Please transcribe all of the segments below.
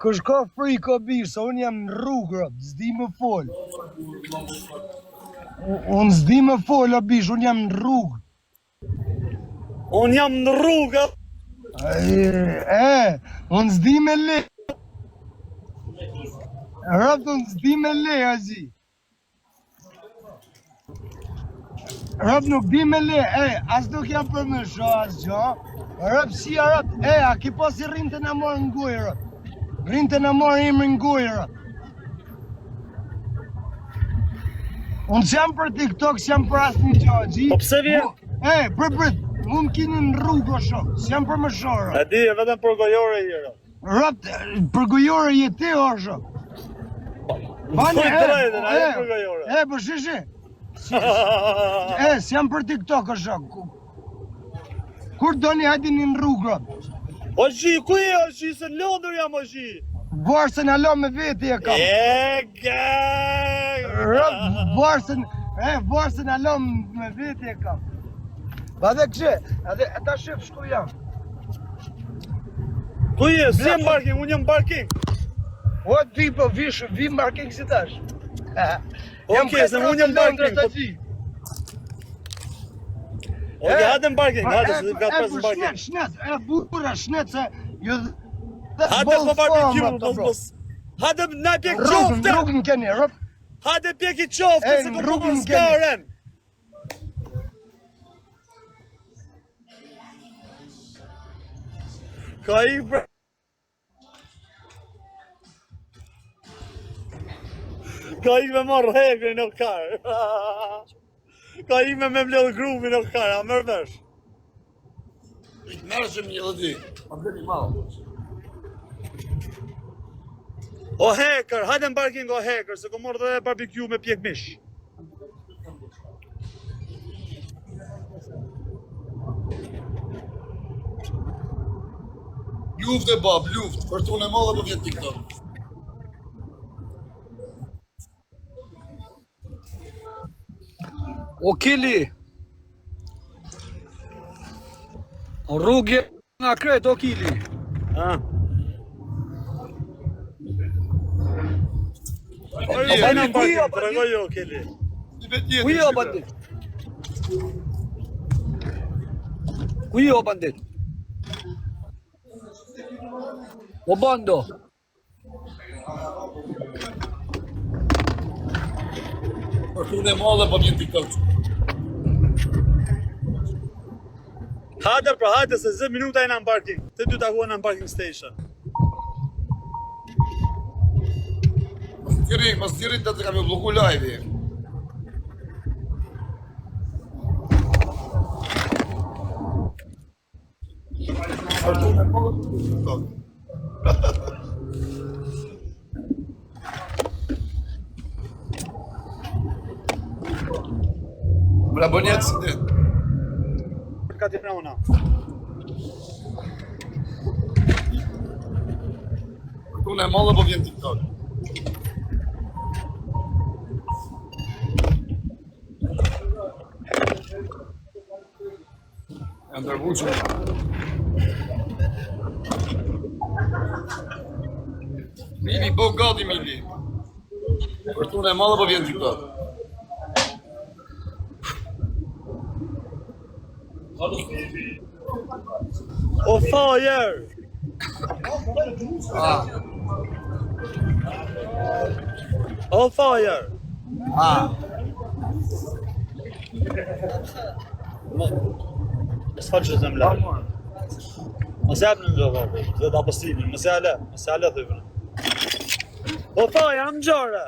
kush ka frikë o bish, se unë jam në rrugë, s'di më fol. Unë s'di më fol o bish, unë jam në rrugë. Unë jam në rrugë. Unë s'di me le. Rëpt unë s'di me le, azi. Rëpt nuk di me le, as nuk jam për më sho, as gjo. Rëpt si a rëpt, a ki pas i rinë të në morë në gujë, rëpt. Rinë të në morë imri në gujë, rëpt. Unë s'jam për TikTok, s'jam për asë një gjo, gji. Po pse vjen? Prit, mu më kini në rrugë o shok, s'jam për më sho, rëpt. E di, vetëm për gojore i rëpt. Rëpt, për gojore je ti o shok. Për gojore. Po shishi. S'jam për TikTok o shok. Kur doni hajdi një në rrugë, rëpt. O shi, ku e o shi, se në Londër jam o shi. Varsën alo me veti e kam. Rëpt, varsën alo me veti e kam. Ba dhe kështë, edhe ta shef shku jam. Ku je, si jem parking, unë jem parking. O ti po vi parking si tash. Oke, se unë jem parking. Oke, hajde në parking, hajde, se ka presë në parking. Shnet, bura, shnet, se... Hajde po barbecue, mos. Hajde na pjek qofte. Rrugën keni, rëp. Hajde pjek i qofte, se ku po skaren. Ka i bre... Ka i me marrë hegri në karë. Ka i me mbledhë grupi në karë, a mërë vesh? I mërë që më një dhe ti, ma bledi malë. O hacker, hajde në parking o hacker, se ku morë dhe barbecue me pjek mish. Luft e bab, luft, fortunë e madhe po vjetë TikTok. O Kili, rrugë nga kretë o Kili. Hajde në parking, të regoj jo Kili. Ku jo bandit? Ku jo bandit? O bando. Fortunë e madhe po vjetë TikTok. Hajde pra, hajde se 10 minuta jena në parking. Të dy takuan në parking station. Mas tiri të kam e bloku live-i. Fortunë e madhe po vjetë TikTok. Bra bonjet si dit. Ka t'i prauna. Fortunë e madhe po vjetë TikTok. Janë tërbu që Mili, bo gati Mili. Fortunë e madhe po vjetë TikTok. O fire! O fire! Mos falë që të më larë. Mos jabë në nga varë, dhe da pëstimi, mos jale të vërë. O fire, am gjore!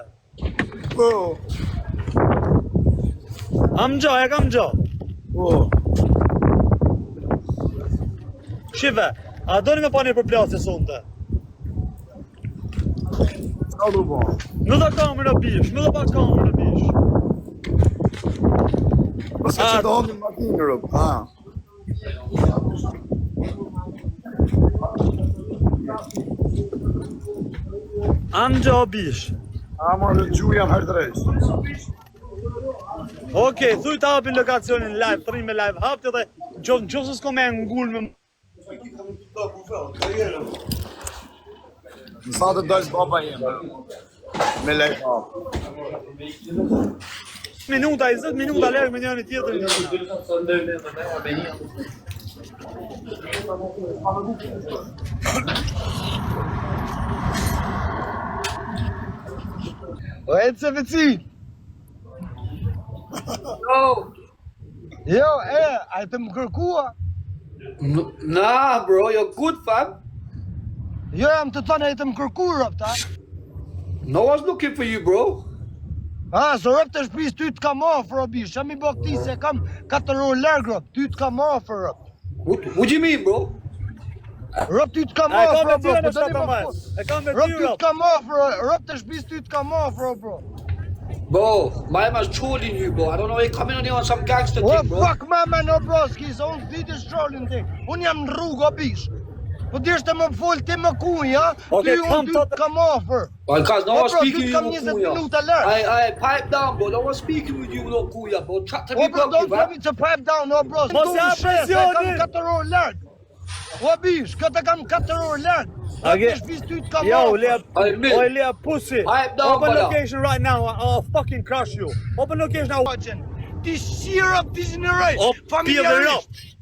Am gjore, e kam gjore. Shive, a doni me pa një përplasje sonte? Ska du po? Më dhe kamer në bish, më dhe pa kamer në bish. Paske që të hongin makinë rëp, Am gjo bish. Ama në gju jam herdrejsh. Okej, thuj të hapin lokacionin live, të me live hapti dhe gjosë s'ko me ngull me... Në sa të dojsh baba jem. Me lejt hap. Minuta, 20 minuta lërë me njëri tjetër. O e të se veci? Jo, a e të më kërkua? Nah, bro, you're good, fam. Jo, jam të thonë a e të më kërkua, rëpta. No one's looking for you, bro. So rëp të shpis ty të kam ofër, o bish. Sham i bo këti se kam 4 orë lërgë, rëp. Ty të kam ofër, rëp. What do you mean, bro? Rëp ty të kam E kam ofër, me bro. tyre në shtatë majs. E kam me Rëp ty tyre. të kam ofër, rëp të shpis ty të kam ofër, bro. Bro, my man's trolling you, bro. I don't know, he coming on here on some gangster O thing, bro. fuck ma man o broski, se unë s'di të shtrollin ti. Unë jam në rrugë o bish. Po t'ishte të më folë ti më kuj, ja? Okej, Ty unë ty të kam ofër. Well, cause no O one's bro, speaking ty to të kam you, 20 Kuya. minuta lërë. I pipe down, bro. No one's speaking with you, no Kuya, bro. Chat to O me, bro, bro, don't tell man. me to pipe down, o bro. Mos ja presionin. Kam 4 orë lërgë. O bish, këtë kam 4 orë lërgë. Okay. Të shpis ty të kam Yo, ofër. Lea, I admit. oi Lea pussy. Pipe down, Open brother. location right now. I'll fucking crush you. Open location now. Ti shirë ti zënëroj. Oh, Familjarisht.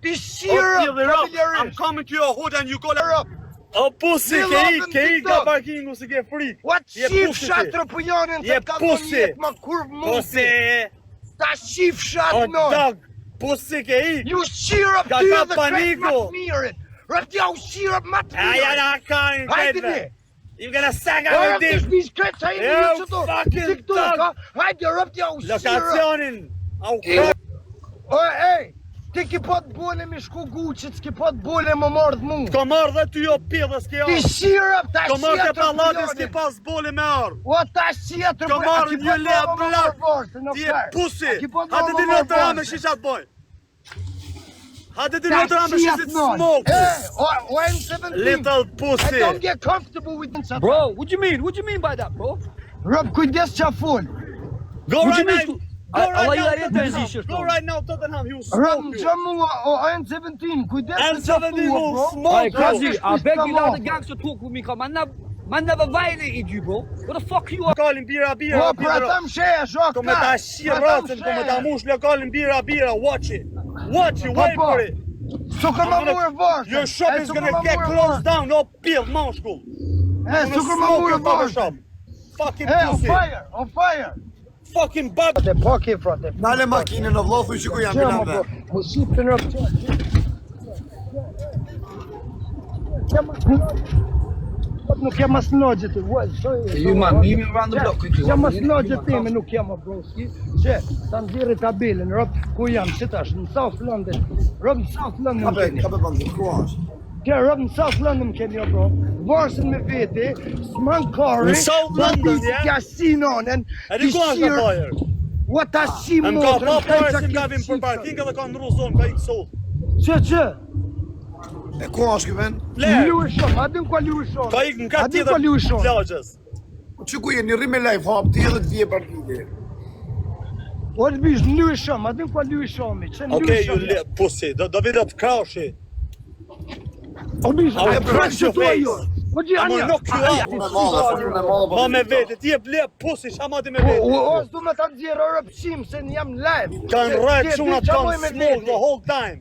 Ti shirë I'm familjarisht. coming to your hood and you go Shirë. Oh pussy, Fill ke up ik in ka TikTok. parkingu se ke frikë. What Je shif pussy shatrë për janin Je të ka pussy. thonë jetë ma kurv musi. Pussy. Ta shif Oh shatë non. dog. Pussy ke ik. Ju shirë Ka ty ka edhe krejt paniku. ma të mirit. Rëpti au shirë ma të Ja mirit. na kain Hajde krejtve. ne. You're gonna sack O out rëpti dick. shpish krejt që Yo, jemi që to. fucking Si këtu dog. ka. Hajde rëpti au shirë. Lokacionin. Au O ej. Ti ki po të bole me shku guqit, s'ki po të bole më mordh mu. Ko marrë dhe ty jo pillës ke Ti arë. shirë ta Ko marrë shirë të palatin s'ki pas bole me arë. O ta shirë Ko marrë një le blak. Ti je pussy. Hajde ti në të ramë shishat boj. Hajde ti në të ramë shishit smoke. O M17. Little I pussy. don't get comfortable with them. Bro, what do you mean? What do you mean by that, bro? Rëb, kujdes qa full. Go What right you mean? now. Go Allah right ju now. arrete Tottenham. zishë, Go shto. right now Tottenham. You Rëb, smoke në you. që mua o M17, kujdes qa M17 full, will bro. smoke Hey, you. Kazi, I beg you Come not on. the gangster talk with me, come on. Man never violated you, bro. What the fuck you are? Lokalin bira O, pra bira. ta më shesh, o, Come ta shirë racën, come ta mush lokalin bira bira. Watch it. Watch it. Wait for it. Sukur ma murë vërë. Your shop is gonna get closed down. No pill, mashkull. Sukur ma murë vërë. Fucking On pussy. fire, on fire. Fucking bug. Te poki, frate. Nale makinën në vlothu që ku jam Qëma, bilan bro. dhe. Më shqipë në rëpë. Nuk jam as logje të You man, meet me around the block quickly. Jam as logje time, nuk jam o broski. Që, ta nëzirë tabelën, rëp, ku jam, që tash, në South London. Rëp, në South London Kape, keni. kape bandit, ku është? Kja, rëp, në South London keni, o bro. Varsën me veti, s'man kari. Në South London, ja? Kja sinonen, E di ku është ka bajer? Ua ta shi Em ka motrën, pa ka parë qa si ki m'ka vim për qika. parking edhe ka ndru zonë, ka i kësoll. Që? E ku është këven? Lërë, Lewishon, a din ku Lewishon? ka i nga A din tjetër ku Lewishon? plagjes. Që ku je, një rime life hap, ti edhe të vje partide. O të bish, në Lewishon, a din ku Lewishon mi? Që në Okej, ju Lewishon? le, pussy, do videt të kraushi. O bish, I'll a crush your face. O gji, I'm gonna anja. knock you out. Unë e madhe, unë e madhe. Ma me vete, ti e ble, pussy, shamati me O, vete. s'du me ta nëzirë rëpshim, se në jam live. Kanë rajt shumë atë kanë me smoke the veti. whole time.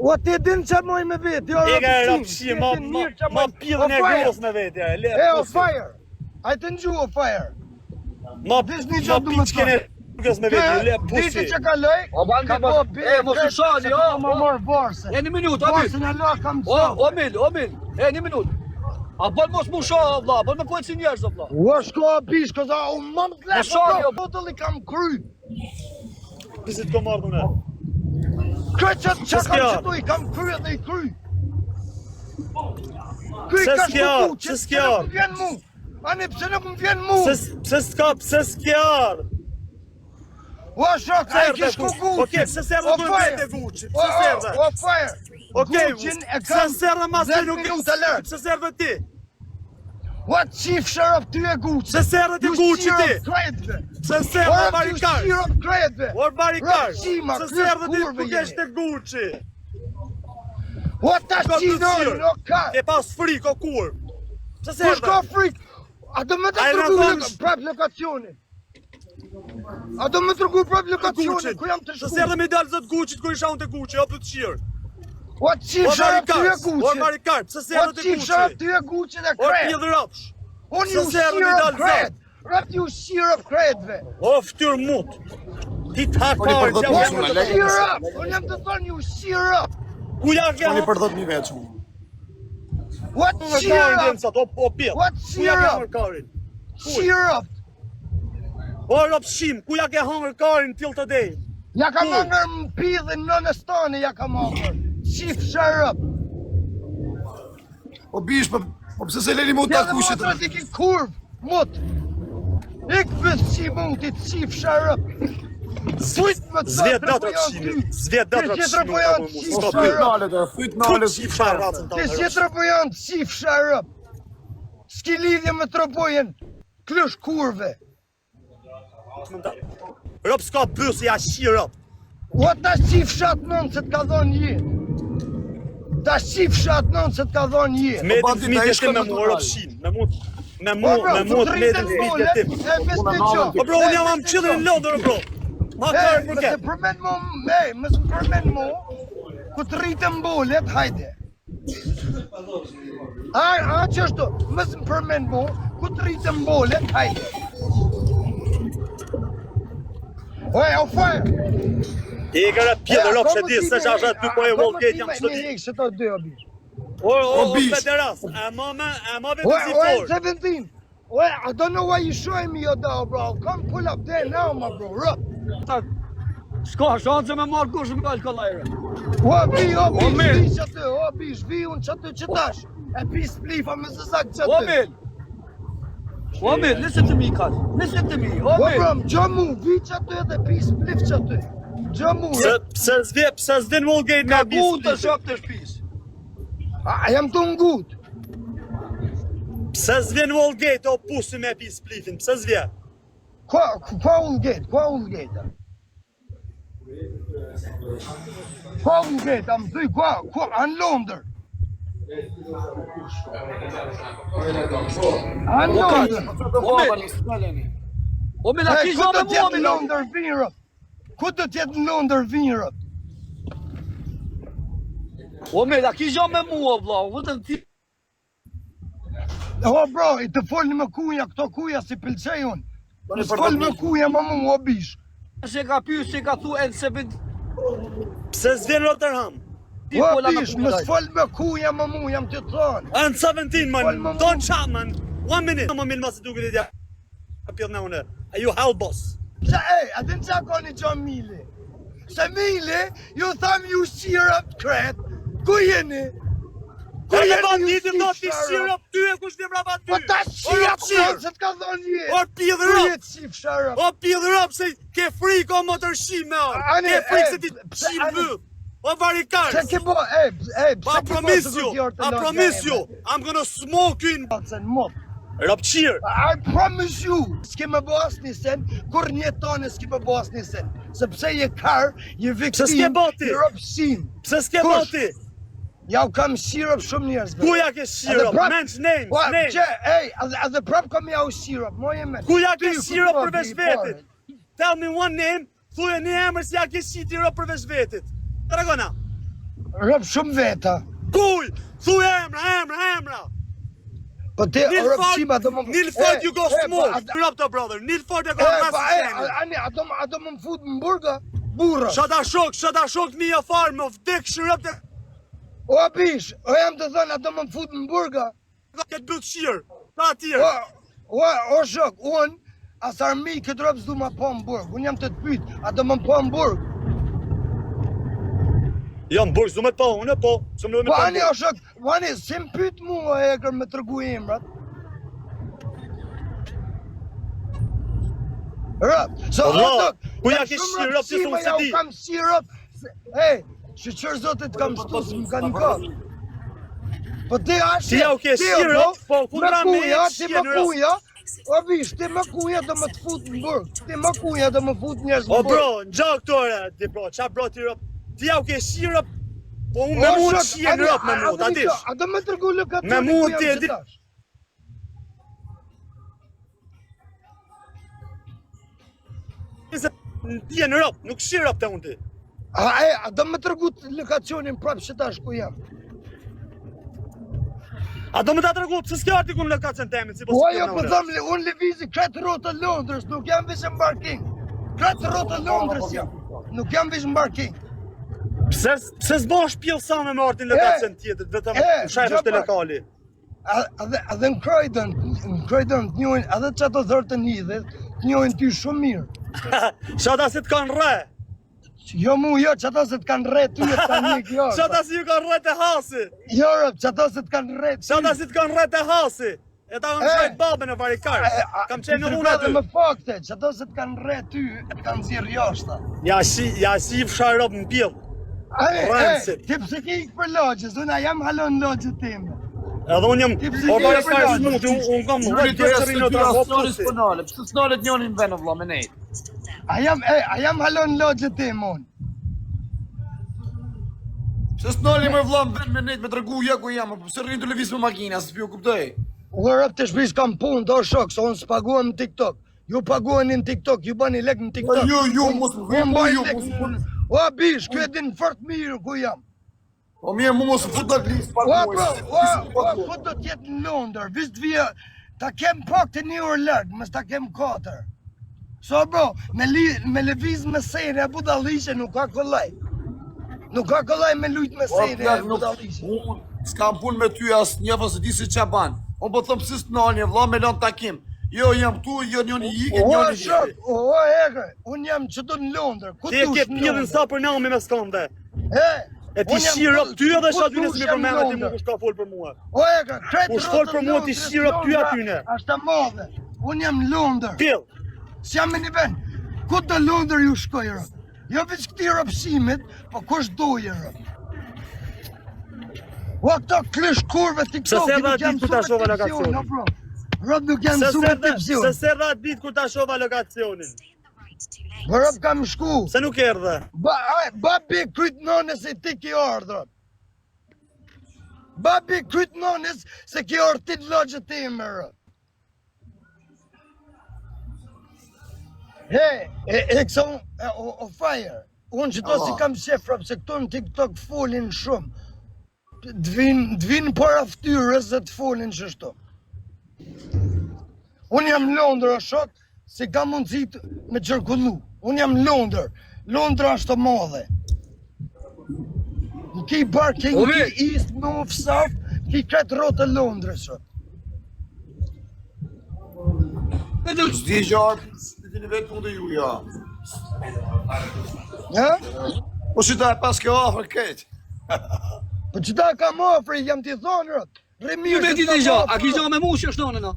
O, ti din që moj me veti, o E ka rëpshim. rëpshim, ma pillën e gros me vete, le, E, o pussy. fire. A të nxu o fire. Ma Disney që du me piçken e gros me vete, le, Diti pussy. që kaloj, O, bandi, ka po bandi. E, mos u shani, o, Ma morë varsën. E, një minut, o, Varsën e la kam O, qënë. o, mil. E, një minut. A bën mos mu shoh, vlla, bën me polici njerëz, vlla. Ua shko bish, këza u mam të Mo lefë, shani, bro. o. Botëlli kam kry. Pisi të komardë une. Kry që kam s'kja? që tu i kam kry edhe i kry. Kry Se ka s'kja, shkuku, se që s'kja. nuk më vjen mu. Ani pse nuk më vjen mu. Pse s'ka, pse s'kjar. Ua shok, a i ki shkuku. Okej, pse s'erdhe duhet vete Gucci, pse s'erdhe. O fire. Okej, Gucci e pse kam s'erdhe mas 10 ti nuk minuta lërë. pse s'erdhe ti. Ua qif shërëp ty e Gucci. Pse s'erdhe ti Gucci ti. Krejtve. Pse s'erdhe barikar. Ua qif krejtve. Or barikar. Rëqima, Pse s'erdhe ti kurve ku kesh te Gucci. Ua ta Ka të qinoni, qirë. no ka. Ke pas frikë o kur. Se Kush ka frikë? A do më të Ai na tërgu thonë- prap lokacionin? A do më tërgu prap lokacionin? Ku jam të Se shku? erdhe me dalë zot Gucci kur isha unë te Gucci, apo të qirë. O qif sharap ty e O Gucci. marikart, se O erdhe te qif sharap Gucci. ty e Gucci dhe O kret. pjedhë rapsh. Unë se ju se erdhe me shirë dalë kret. Rap ju shirë kretve. O fytyr mut. Ti ta Oni karë për dhëtë që mos jam më me lejë. Shirë. Unë jam të thonë ju shirë. Ku ja ke Oni hangër për 10.000 veç mu. What karin shirë? densat, o pjedhë. What Ku ja ke syrup? hangër karin? Shirë. O rapshim, ku ja ke hangër karin till të dej? Ja kam hangër më pidhin në nëstani, ja kam hangër. Qif sharap. O bish, po pse se leni mu Ja ta dhe kushit? motrat i ki kurv, mot. Ik vëth qi mutit, qif sharap. Sujt më të Zvjet datra pshimit, zvjet datra Ti pshimit. po janë S'ka qif Fyt pyet. nalet, fyt nalet. Qif sharratën Ti qetra po janë qif sharap. S'ki lidhje me tropojen, klësh kurve. Rop s'ka bësë, ja shi rop. O ta qif shat nënë se t'ka dhonë jetë. Ta qif shat nënë se t'ka dhonë jetë. Me bandi fëmijët ta e ishka me në mu total. ropshin, me mu, me mu, Po bro, me mu, të me rritën fëmijët mole, e tim. e mes Una me nalën qo. Po bro, unë jam am qillin në Londër, bro. Ma karë Mëse përket. përmen mu, mësë përmen mu, ku të rritën bolet, hajde. A qështu, mësë përmen mu, ku të rritën bolet, hajde. Oj, o fajë. I gara pjedë, rop që di, se që asha ty po e Volgate jam qëtë di. Me që të dy, o bish. O bish. federas, e ma vetë Oj, si oj, forë. 17. Oj, I don't know why you showing me your dog, bro. Come pull up there now, my bro. Rup. S'ka shanse me marrë kush në kallë kollajre. O bish, mirë. vi që të, o bish, vi unë që të që tash. E pis plifa me zë zak që të. Omil! Omil, listen to me, cuz. Listen to me, O Omil! bro, gjë mu, vi që të edhe pis plif që të. Gjë mu, Pse s'din Volgate Ka nga bis. gut të shok të shpis. a jam të ngut. Pse s'vjen Volgate o pusi me bis plifin, pse s'vjen? Kua ullgate, kua ullgate. Kua ullgate, am thuj, kua, anë Londër. Anë Londër. Omil, a Hey, ki ku zha do me t'jetë mua, në Omil? Londër vinërët? Ku do t'jetë në Londër vinërët? Omil, a ki zha me mua, vla? Vëtën ti... O bro, i të folni me kuja, këto kuja si pëlqej unë. Më s'fol me kuja më mu, o bish. Se ka pyrë, se ka thu N7... Pse s'vjen Rotterdam? Ti O pola me bish, më punaj. s'fol me kuja më mu, jam të thonë. And 17 Fol man, më don't mu. chat man. 1 minute. Më milë masë duke lidja. Pjellë në unë. A ju hell boss. Qa, a din qa ka një gjo Mili? Se Mili, ju tham ju shirët kret, ku jeni? Ku E jeni ba ju ditë do t'i shirët? shirë ty e kush një brava ty. Po ta shirët kret, se t'ka thonë jetë. O pjedhë Ku rap. jetë shif shirët? O pjedhë rap se ke frikë o më tërshim me orë. Ani, Ke frikë se ti pse, qim ani- vë. O varikarës. Se ke bo, I promise you, I promise you, I'm gonna smoke you in rapqirë. I promise you, s'ke me bo asni sen, kur një tonë s'ke me bo asni sen. Sepse je kar, je Pse s'ke viktim, bo ti? je ropsin. Pse s'ke Kush? boti? Ja u kam shirop shumë njerëzve. Ku ja ke shirop? Men's names, Ua, names. Që, edhe prap kam ja u shirop, moje men. Ku ja ke Ty, ku shirop t'po përveç bi, vetit? Tell me one name, thuje një emër si ja ke shirop përveç vetit. Tregona. Rop shumë veta. Kuj, thuje emra. Po ti, ropsima do më... Nilford you go smoke. Drop the brother. Nilford you go massive. Ani, a do më fut në burga? Burra. Shata shok mi a farë, më vdek shirop të O bish, o jam të thënë, a do më fut në burga? këtë bëtë shirë. Ta tjerë. O shok, unë, as armi këtë ropë s'du ma po në burg. Unë jam të të pytë, a do më po në burg? Jam burë, zdu me po, unë e po. Së më me Po po ani, o shok, ani, si më pytë mua e kër me tërgu emrat. Rëp, so Po, vlla, shok, ku ja jam ke shumë shirop, rëpsime, ti s'unë se ja u di. kam shirop. Ej, shqyqër zotit kam shtu, s'më kanë kohë. Po ti ashe, Ti ja u ke shirop, po kundra me kuja, e ti shirë me kuja, o bish, ti me kuja do më të fut në burg, ti me kuja do më fut njerëz në O burg. bro, në gjak tore, di bro, qa bro ti rop, ti ja u ke shirop, po unë me mund shien rop me mu, ta dish. A do më tërgu lëkatë Me mu ti e di- Se ti je në Europë, nuk shi Europë të unë ti. A do më tërgu lokacionin prapë që tash ku jam. A do më ta tërgu, pëse s'ke arti ku në lokacion temin, si Po ajo po thëm, unë lëvizi kretë rrotë Londrës, nuk jam vishë në parking. Kretë rrotë Londrës jam, nuk jam vishë në parking. Pse s'bosh pjellë sa me marti në lokacion tjetër, vetëm në shajrës të lokali. Edhe në Croydon të njojnë, edhe që ato dhërë të njidhet, të njojnë ty shumë mirë. Shata si të kanë re. Jo që ato se të kanë re ty e të kanë një kjo. Shata si ju kanë re të hasi. Jo, që ato se të kanë re ty. Shata si të kanë re të hasi. E ta kanë shajt babën e varikarës. Kam qenë në unë aty. Më fakte, që ato se të kanë re ty e të kanë zirë jashta. Ja si i fsha Europë në pjellë. Ti pëse ki ikë për logjës, unë jam halon logjët time. Edhe unë jam varikarës smuti, unë kam rrët të qërinë në të hopësi. Pse s'nalet njënin venë vlla me nejt. A jam halon logjët tim unë. Pse s'nalim me vlla venë me nejt me tregu ja ku jam, pse rrin të lëviz me makina, s'pjo kuptoj. Unë rrëp të shpish kam punë, do shok, se unë s'paguam në TikTok. Ju paguani në TikTok, ju bani lek në TikTok. Jo, mos më O bish, kjo e din fort mirë ku jam. O mirë, mu mos fut në listë Po do t'jetë në Londër, vish të vija, ta kem pak të një orë largë, mës ta kem 4. So bro, me lëviz me sejnë e budalishe nuk ka kollaj. Nuk ka kollaj me lujt me sejnë e budalishe. S'kam pun me ty as një se di se qa ban. Unë po thëmë pësist në anje, vla me lanë takim. Jo, jam tu, jo njoni jike, njoni jike. O, eke, unë jam që do në Londër. Ti e ke pjellin sa për nami me s'konde. E ti shirë ty edhe shatyne si me përmene ti mu kush ka folë për mua. O eka, kretë kush folë për mua ti shirë ty atyne. Ashtë madhe, unë jam në Londër. Pjell. S'jam me një vend, ku të Londër ju shkoj rë? Jo vëç këti rëpsimit, po kush dojë rë? O këto klish kurve TikTok, nuk jam su me tipsion, bro. Rëp nuk jam su me tipsion. Se se dha dit kur ta shova lokacionin. Rëp kam shku. Se nuk erdhe. Babi kryt nënës e ti ki ardhër. Babi kryt nënës se ki ortit logjët ti me rëp. E kësa o fire. Unë që to si kam shef rëp, se këto në TikTok folin shumë. Dvin para ftyrës dhe të folin qështu. Unë jam Londër o shok, se ka mundësit me qërkullu. Unë jam Londër. Londra është të madhe. Në ki parking, në ki east, north, south, ki kretë rotë Londrës. S'di gjarë, s'di një vetë punë dhe ju, ja. Ja? Po që ta e pas ke ofër këtë. Po që ta kam ofër, jam t'i thonë rëtë. Ju me ti t'i gja, a ki gja me mu që është nënë na?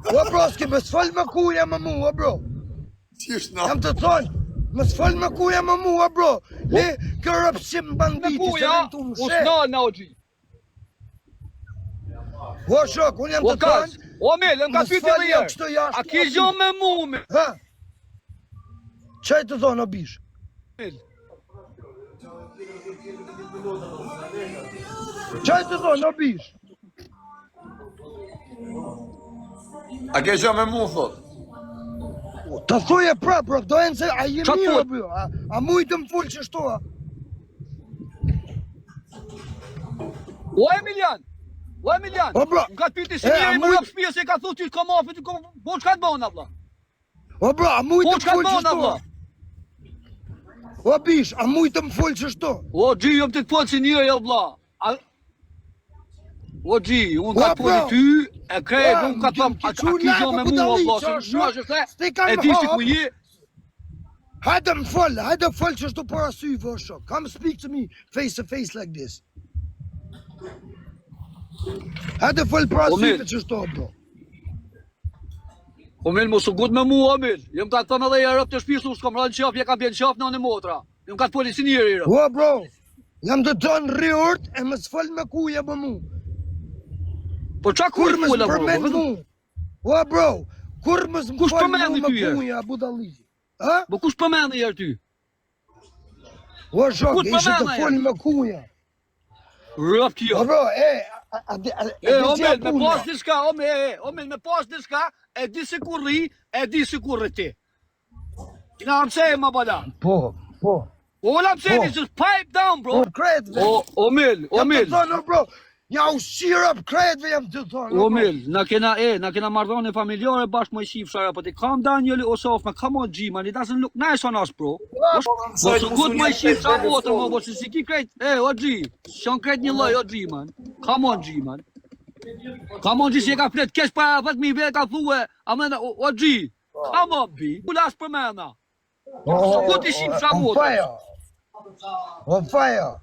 O bro, s'ki me s'fall me kuja me mu, o bro. Si është na? Jam të thonë, me s'fall me kuja me mu, o bro. Le, kjo rëpsim banditi, se në të më o s'nalë na o gji. O shok, unë jam të thonë. O Mel, më ka pyti dhe jërë. A ki gja me mu, me? Ha? Qaj të thonë, o bish? Mel. Qaj të thonë, o bish? A ke gja me mu, thot? Të thuje prapë, do e nëse, a je mirë, o bjo? A mujtë më full që shtoa? O Emilian! O Emilian! O bro! Më ka pyti si njeri më rëpë shpia se ka thut që ka mafi, po që ka të bëna, vla? O bro, a mujtë Po më që ka full të që bëna, vla? shtoa? O bish, a mujtë më full që shtoa? O gji, jom të të folë si njeri, o vla. O gji, unë ka të folë ty, e krejt, unë ka të thëmë, a ki gjo me mu, o vla, se mua është e di si ku je. Hajde fol që shto para syve, o shok. Come speak to me face to face like this. Hajde fol para syve që shto, bro. O Mel, mos u gut me mu, o Mel. Jem ka të thëmë edhe jarëp të shpisu, s'kom rënë qaf, je kam bjen qaf në motra. Jem ka të folë si njeri, rë. O, bro, jam të tonë riurt e më s'fol me kuja më mu. Po qa kur Kur më fula, s'përmen bro? mu. O, bro, kur më Kush s'fol përmend mu ty, me jer? kuja, budalizi. Ha? Po kush përmendë jarë ty? O, shok, Kur ishe të përmend, fol me kuja. Rëp kjo. O, bro, O Mel, me pas diska, o Mel, me pas diska, e di si kur ri, e di si kur ri ti. You know what I'm saying, my brother? Po. All I'm saying is just pipe down, bro. Krejt, O Mil. jam të thonë, bro. Ja u shirë krejtve jam të thonë. O Mil, na kena marrëdhënie familjare bashkë me shifra, but it calm down your little self, man. Come on, G, man. It doesn't look nice on us, bro. What's good my shifra water, man? What's the siki krejt? Hey, o G. Shon krejt një lloj, o G, man. Come on, G, man. Come on, G, si e ka flet kesh para vet mi ve ka thue. Amena, o G. Come on, B. Ulas për mena. Ku ti shifra water? On fire.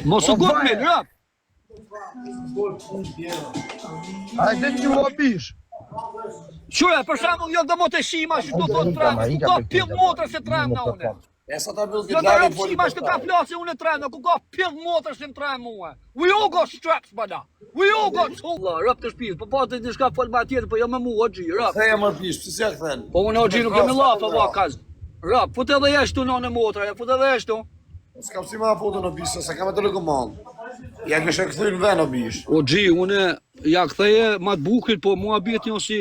Mos u gut Mil, rap. Hajde që u abish. Shure, për shembull, jo do mos e shima, që do thot trema, ku ka pill motor se trema une. E sa ta bëll Jo do rap shima që ka flasë une trema, ku ka pill motor se trema mua. We all got straps, bada. We all got tools. Rap të shtëpis, po pati diçka fol ma tjetër, po jo me mua, Xhi, rap. Theja më pish, pse ja kthen? Po unë Xhi nuk kemi llaf valla kaz. Rap, fut edhe jashtë në motra, fut edhe jashtë. S'kam si ma foto në bish, se kam e të rekomand. Ja kështë e këthy në ven në bish. O Xhi, unë ja ktheje ma të bukur, po mua bjet jo si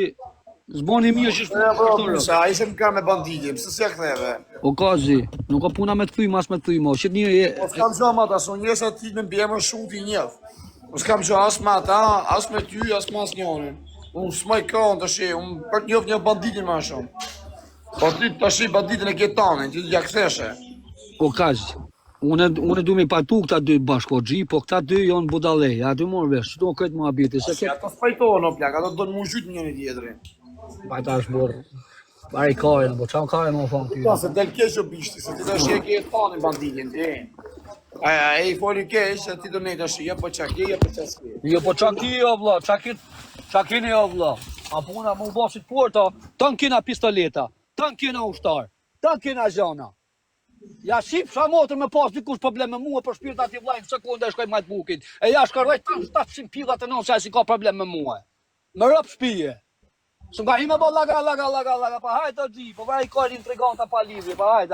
zbani mirë që shtu. Sa ai se më ka me banditje, pse s'ja ktheve? O kazi, nuk ka puna me të thyj, mas me të thyj, mo. Shit një Po s'kam qo ma ta, son njësa ti me mbjemër shumë t'i njëf. Po s'kam qo as me ata, as me ty, as me as njonin. Unë s'maj kohën të shi, unë për t'njof një banditin ma shumë. Po ti të shi banditin e ketanin, ti t'ja ktheshe. O kazi, unë du me patu këta dy bashko Xhi, po këta dy janë budallej, a dy morë vesh, do këtë më abiti, se këtë... Ato s'pajtohen o plak, ato do në mu gjytë njëni tjetëri. Bajta është borë, bari kajnë, po qanë kajnë më fanë ty. Ta se del keq o bishti, se ti të shi e ke tanin banditin, ti. Aja, e i foli keq, se ti do nejtë shi, ja po qaki, ja po qaski. Jo, po qaki o vla, qakini o vla. A puna më u basit porta, tën kina pistoleta, tën kina ushtar, tën kina zhana. Ja shif sa motër me pas dikush problem me mua për shpirt ati vlajnë sekonda e shkoj majt bukit. E ja shkaroj 700 pillat e non se si ka problem me mua. Më rëp shpije. Së nga ime bo laga, pa hajt o Xhi, po vaj kojnë intriganta pa livri, pa hajt.